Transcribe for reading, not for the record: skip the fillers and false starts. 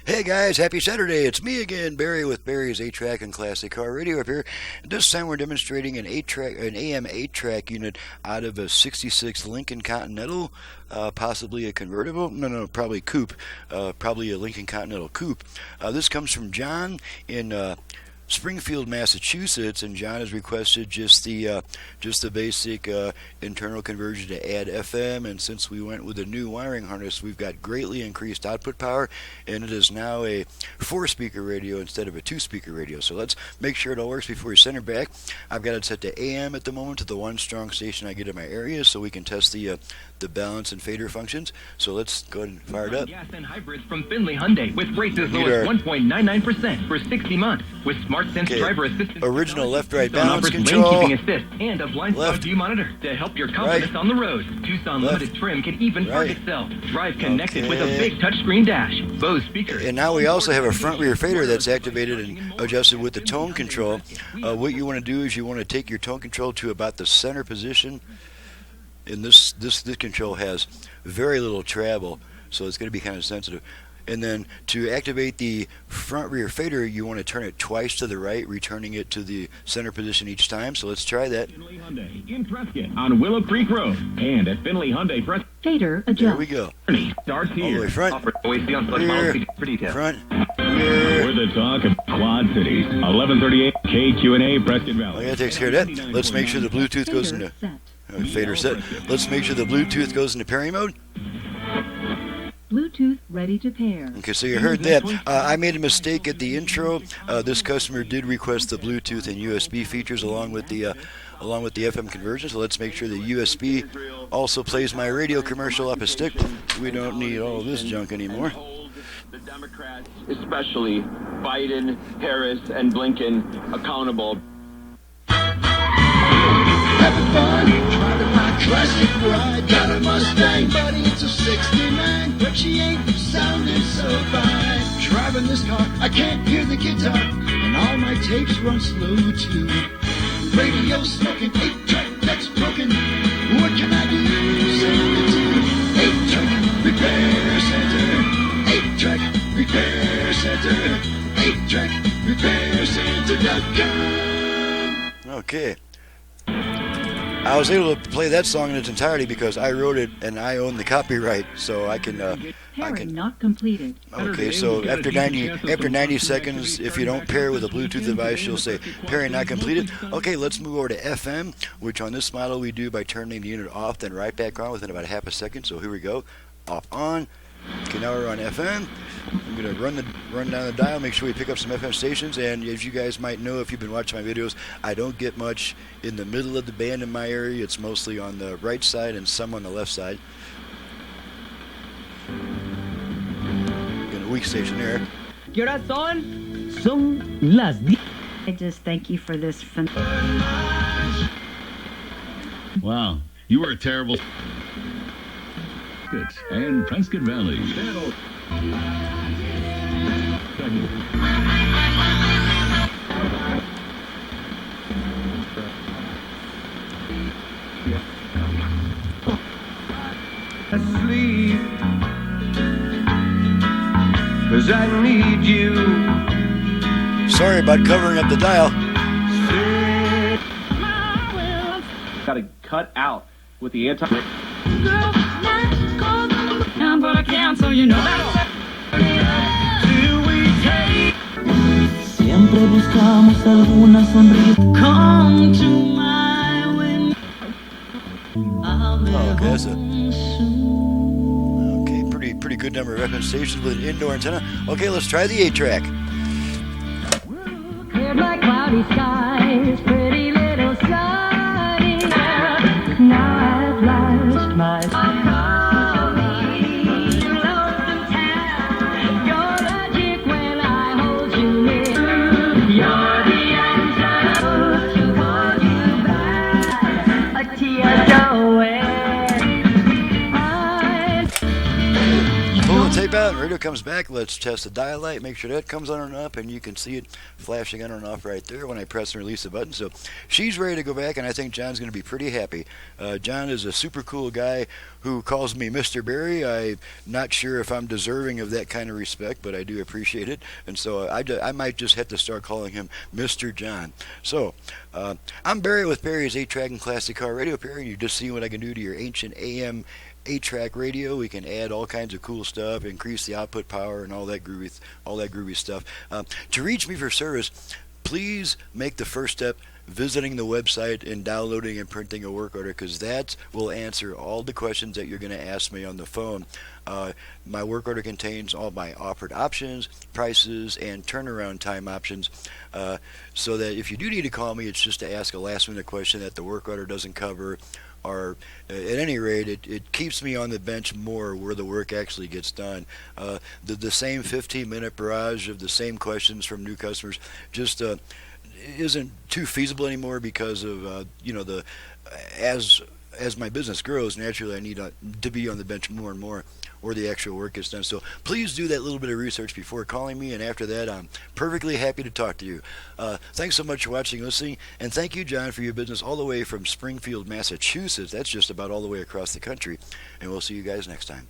Hey guys, happy Saturday. It's me again, Barry with Barry's 8-track and classic car radio up here. This time we're demonstrating an AM-8 track unit out of a 66 Lincoln Continental, possibly a convertible. No, probably coupe. Probably a Lincoln Continental coupe. This comes from John in Springfield, Massachusetts, and John has requested just the basic internal conversion to add FM. And since we went with a new wiring harness, we've got greatly increased output power, and it is now a 4-speaker radio instead of a 2-speaker radio. So let's make sure it all works before we send it back. I've got it set to AM at the moment, to the one strong station I get in my area, so we can test the balance and fader functions. So let's go ahead and fire it up. Gas and hybrids from Finley Hyundai with rates as low as 1.99% for 60 months with Smart Sense driver assistance. Original left-right balance control. Lane keeping assist and a blind spot view monitor to help your confidence on the road. Tucson Limited trim can even park itself. Drive connected with a big touchscreen dash. Bose speakers. And now we also have a front-rear fader that's activated and adjusted with the tone control. What you want to do is you want to take your tone control to about the center position. And this control has very little travel, so it's going to be kind of sensitive. And then to activate the front rear fader, you want to turn it twice to the right, returning it to the center position each time. So let's try that. Finley Hyundai in Prescott on Willow Creek Road and at Finley Hyundai Prescott. Fader adjust. There we go. Starts here. All the way front, rear, front, We're the talk of Quad Cities. 1138 KQ&A Prescott Valley. Well, that takes care of that. Let's make sure the Bluetooth goes into fader set. Let's make sure the Bluetooth goes into pairing mode. Bluetooth ready to pair. Okay, so you heard that. I made a mistake at the intro. This customer did request the Bluetooth and USB features along with the FM conversion. So let's make sure the USB also plays my radio commercial up a stick. We don't need all of this junk anymore. The Democrats, especially Biden, Harris, and Blinken, accountable. Having fun, driving my classic ride. Got a Mustang, buddy, it's a 69, but she ain't sounding so fine. Driving this car, I can't hear the guitar, and all my tapes run slow too. Radio smoking, 8-track that's broken. What can I do? Send it to 8-track repair center. 8-track repair center. 8-track repair center.com. Okay. I was able to play that song in its entirety because I wrote it and I own the copyright, so I can. Pairing not completed. Okay, so after 90 seconds, if you don't pair with a Bluetooth device, you'll say pairing not completed. Okay, let's move over to FM, which on this model we do by turning the unit off, then right back on within about half a second. So here we go, off, on. Okay, now we're on FM. I'm going to run down the dial, make sure we pick up some FM stations. And as you guys might know, if you've been watching my videos, I don't get much in the middle of the band in my area. It's mostly on the right side and some on the left side. Got a weak station there. ¿Qué horas son? Son las 10. I just thank you for this fun. Wow, you were a terrible... and Prescott Valley. Asleep, 'cause I need you. Sorry about covering up the dial. Got to cut out with the anti. So you know Siempre buscamos alguna sonrisa. Come to my window. Okay, that's pretty good number of FM stations with an indoor antenna. Okay, let's try the 8-track. cleared like cloudy skies, pretty little sunny. Now at last my Tape out, radio comes back, let's test the dial light, make sure that comes on and up, and you can see it flashing on and off right there when I press and release the button. So she's ready to go back, and I think John's going to be pretty happy. John is a super cool guy who calls me Mr. Barry. I'm not sure if I'm deserving of that kind of respect, but I do appreciate it, and so I might just have to start calling him Mr. John. So I'm Barry with Barry's 8-Track and Classic Car Radio. Barry, you just see what I can do to your ancient AM 8-track radio. We can add all kinds of cool stuff, increase the output power, and all that groovy stuff. To reach me for service, please make the first step visiting the website and downloading and printing a work order, because that will answer all the questions that you're going to ask me on the phone. My work order contains all my offered options, prices, and turnaround time options, so that if you do need to call me, it's just to ask a last-minute question that the work order doesn't cover, or at any rate, it keeps me on the bench more where the work actually gets done. The same 15-minute barrage of the same questions from new customers just isn't too feasible anymore, because of as my business grows, naturally I need to be on the bench more and more where the actual work gets done. So please do that little bit of research before calling me, and after that I'm perfectly happy to talk to you. Thanks so much for watching and listening, and thank you, John, for your business all the way from Springfield, Massachusetts. That's just about all the way across the country, and we'll see you guys next time.